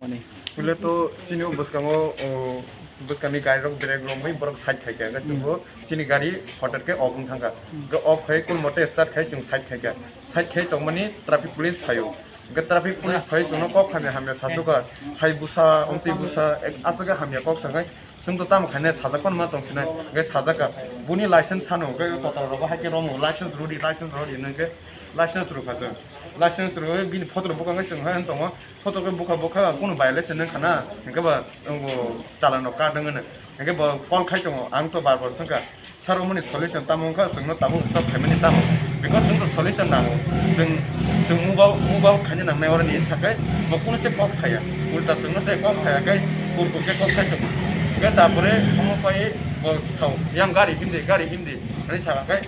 ani Pula tu sini bus kamu bus kami gari rok berek lombai borok side thai kan sungguh sini gari hotel ke off thangka ke off khai kul mote start khai sung side khai tong mani traffic police phayo ke traffic police phai sung kok khame hamya sajuka hai busa onti busa ek asaga hamya kok sangai sung to tam khane sajakon ma tong sinai ke sajaka buni license sano ke total ro ha ke rom license rodi nang ke license ro khasa license ro bin photo buka ngai sung han tong photo ke buka kono violation nang khana ke ba chalano ka dang ne ke ba call khai tong ang to bar bar sangka saromoni solution tamong kha sungno tamong stop family tamong because sung to solution na sung mobile khane nang mai ora ni sakai ba kono se kok saya ulta sungno se kok saya kai kur ke kok saya ke tapore homo pai bo sau yang gari hindi ani saka kai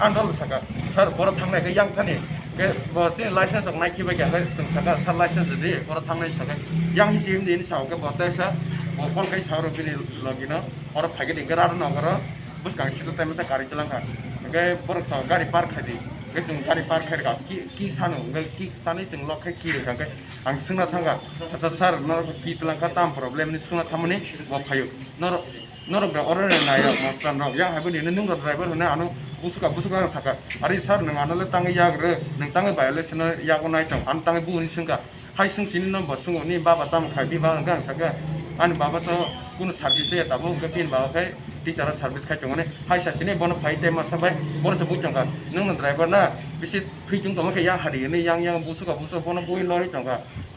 andol saka sar bor thangnai ke yang thani ke bo sin license tok nai ki ba ga sung saka sar license di bor thangnai saka yang hi sim di ni sau ke bo ta sa bo kon kai sau ro bini logina or phage de gara no gara bus kang chitu time sa gari chalang ka ke bor sau gari park khadi ke jung gari park khai ka ki sanu ke ki sani jung lok khai ki ka ke ang sungna thanga acha sar no ki tlang ka tam problem ni sungna thamani bo phayo nor ga order na ya mastan ro ya ha bini nung ga driver na anu busuka saka ari sar nang anale tang ya gre nang tang violation ya ko nai tang an tang bu ni sungka hai sung sin no bo sung ni baba tam khai bi ba gang saka an baba so kun service ya tabu ke pin ba khai teacher service khai tong ne hai sa sine bon phai te ma sabai bon sa bu tong ka nung driver na bisi phi chung tong ka ya hari ni yang busuka bon bu lori tong ka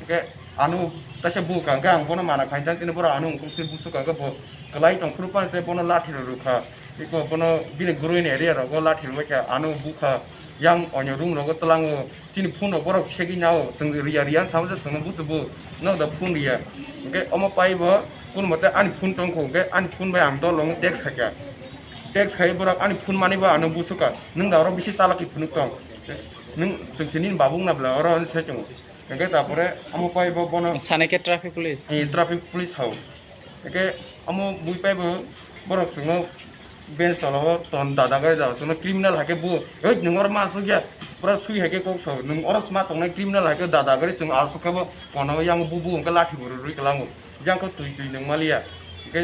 ke anu ta sa bu ka gang bon mana khai jang tin bora anu kun busuka ka bo kalai tong khrupa se bon lathi ru kha iko bon bini guru ni area ro go lathi ru ka anu bu kha yang onyo rung ro go tlang chini phun ro borok segi nao sung rian sam ja sung bu bu no da phun ria ke omo pai bo kun mate an phun tong ko ke an phun ba am do long tax kha tax khai borak an phun mani ba anu busuka nung da ro bisi salaki phun tong nung sung sinin babung na bla ro se chung ke tapore omo pai bo bono saneke traffic police traffic police hau ke omo bui pai bo borok sung bench tolo ton dada ga ja sung criminal hake bu oi nung or ma su ya pura sui hake ko so nung or sma tong nai criminal hake dada ga sung al su ka bo kono yang bu ka lathi bu ru ka lang yang ko tui nung malia ke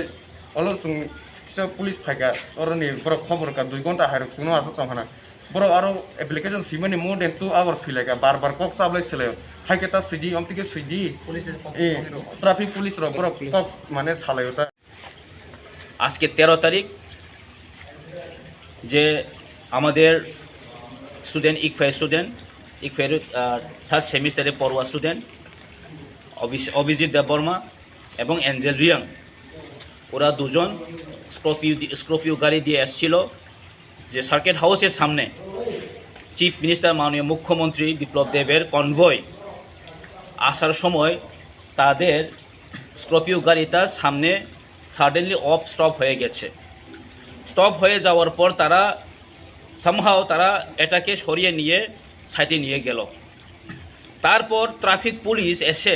olo sung se police phaka or ni borok khobor ka 2 ঘন্টা hairok sung no asu tong hana borok aro application simani more than 2 hours silaga bar kok sablai sile haike ta cd omtike cd police traffic police ro borok kok mane salai ta আজকে 13 তারিখ যে আমাদের student ইকফের third সেমিস্টারে পড়ুয়া student Abhijit Debbarma এবং Angel Reang ওরা দুজন Scorpio গাড়ি দিয়ে এসেছিল যে সার্কিট হাউসের সামনে চিফ মিনিস্টার মাননীয় মুখ্যমন্ত্রী বিপ্লব দেবের কনভয় আসার সময় তাদের স্করপিও গাড়িটার সামনে সাডেনলি স্টপ হয়ে গেছে। স্টপ হয়ে যাওয়ার পর তারা সামহাও এটাকে সরিয়ে নিয়ে সাইডে নিয়ে গেল। তারপর ট্রাফিক পুলিশ এসে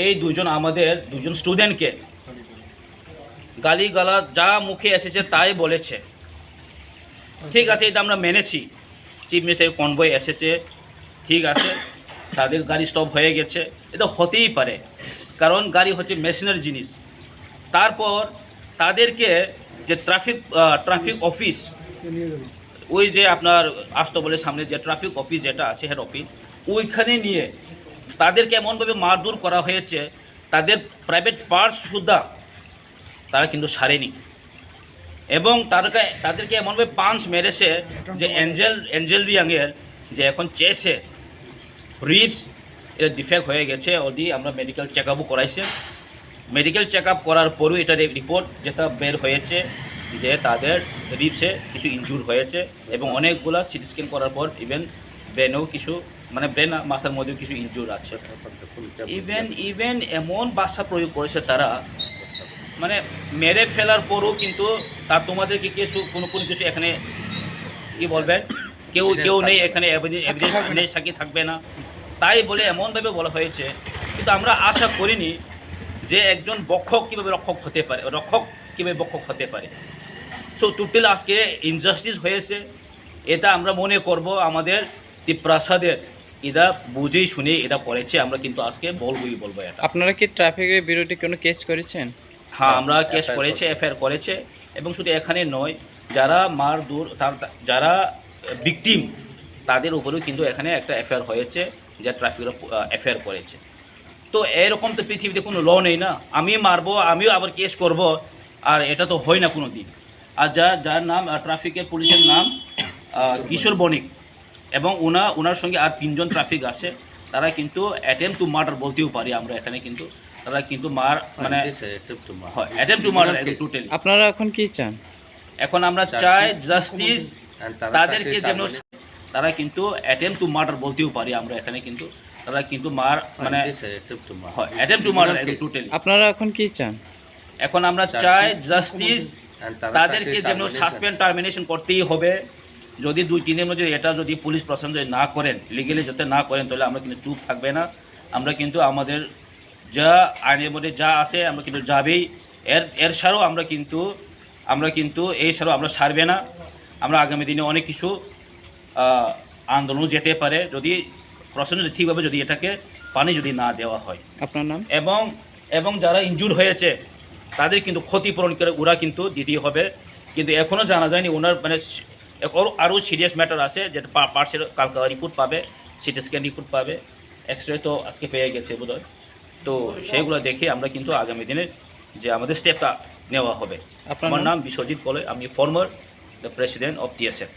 এই আমাদের দুজন স্টুডেন্টকে গালিগালা যা মুখে এসেছে তাই বলেছে। ঠিক আছে, এটা আমরা মেনেছি, চিফ মিনিস্টার কনভয় এসেছে, ঠিক আছে, তাদের গাড়ি স্টপ হয়ে গেছে, এটা হতেই পারে, কারণ গাড়ি হচ্ছে মেশিনের জিনিস। তারপর তাদেরকে যে ট্রাফিক অফিস, ওই যে আপনার আস্তবলের সামনে যে ট্রাফিক অফিস যেটা আছে হেড অফিস, ওইখানে নিয়ে তাদেরকে এমনভাবে মারধর করা হয়েছে, তাদের প্রাইভেট পার্টস সুদ্ধা তারা কিন্তু ছাড়েনি, এবং তাদেরকে এমনভাবে পাঞ্চ মেরেছে যে অ্যাঞ্জেল রিয়াংয়ের যে এখন চেসে রিবস এটা ডিফেক্ট হয়ে গেছে। অলরেডি আমরা মেডিকেল চেক আপও করাইছে, মেডিকেল চেক আপ করার পরও এটার রিপোর্ট যেটা বের হয়েছে যে তাদের রিবসে কিছু ইনজুর হয়েছে, এবং অনেকগুলা সিটি স্ক্যান করার পর ইভেন ব্রেনেও কিছু, মানে ব্রেন মাথার মধ্যেও কিছু ইনজুর আছে। ইভেন এমন ভাষা প্রয়োগ করেছে তারা, মানে মেরে ফেলার পরও কিন্তু তোমাদেরকে কোনো কিছু এখানে কি বলবেন, কেউ নেই এখানে, এভিডেন্স সাক্ষী থাকবে না, তাই বলে এমনভাবে বলা হয়েছে। কিন্তু আমরা আশা করিনি যে একজন বক্ষক কীভাবে রক্ষক হতে পারে। সো টোটাল আজকে ইনজাস্টিস হয়েছে, এটা আমরা মনে করব আমাদের ত্রিপ্রাসাদের এরা বুঝেই শুনে এটা করেছে, আমরা কিন্তু আজকে বলবো এটা। আপনারা কি ট্রাফিকের বিরুদ্ধে কোনো কেস করেছেন? হ্যাঁ, আমরা কেস করেছে, এফআইআর করেছে, এবং শুধু এখানে নয়, যারা যারা ভিকটিম তাদের উপরেও কিন্তু এখানে একটা এফআইআর হয়েছে, যা ট্রাফিকের এফআইআর করেছে। তো এরকম তো পৃথিবীতে কোনো ল নেই না, আমি মারবো আমিও আবার কেস করব, আর এটা তো হয় না কোনো দিন। আর যার নাম ট্রাফিকের পুলিশের নাম কিশোর বণিক, এবং ওনার সঙ্গে আর 3 জন ট্রাফিক আছে, তারা কিন্তু অ্যাটেম্প টু মার্ডার বলতেও পারি আমরা এখানে, কিন্তু তারা কিন্তু মানে অ্যাটেম্প টু মার্ডার টোটালি। আপনারা এখন কি চান? এখন আমরা চাই জাস্টিস, তাদেরকে যেন, তারা কিন্তু অ্যাটেম্প টু মার্ডার বলতেও পারি আমরা এখানে, কিন্তু তারা কিন্তু মানে অ্যাটেম্প টু মার্ডার টোটালি। আপনারা এখন কি চান? এখন আমরা চাই জাস্টিস, তাদেরকে যেন সাসপেন্ড টার্মিনেশন করতেই হবে। যদি 2-3 দিনের মধ্যে এটা যদি পুলিশ প্রশাসন যদি না করেন, লিগেলি যাতে না করেন, তাহলে আমরা কিন্তু চুপ থাকবে না। আমরা কিন্তু আমাদের যা আইনের মধ্যে যা আছে আমরা কিন্তু যাবেই, এর ছাড়াও আমরা কিন্তু এই ছাড়াও আমরা ছাড়বে না। আমরা আগামী দিনে অনেক কিছু আন্দোলন যেতে পারে, যদি প্রশাসন যদি ঠিকভাবে যদি এটাকে পানি যদি না দেওয়া হয়। আপনার নাম? এবং যারা ইনজুর হয়েছে তাদের কিন্তু ক্ষতিপূরণ করে ওরা কিন্তু দিতেই হবে। কিন্তু এখনও জানা যায়নি ওনার মানে আরও সিরিয়াস ম্যাটার আছে, যেটা পার্সের কালকা রিপোর্ট পাবে, সিটি স্ক্যান রিপোর্ট পাবে, এক্সরে তো আজকে পেয়ে গেছে বোধহয়। তো সেইগুলো দেখে আমরা কিন্তু আগামী দিনে যে আমাদের স্টেপটা নেওয়া হবে। আমার নাম বিশ্বজিৎ কলে, আমি former the president of TSF।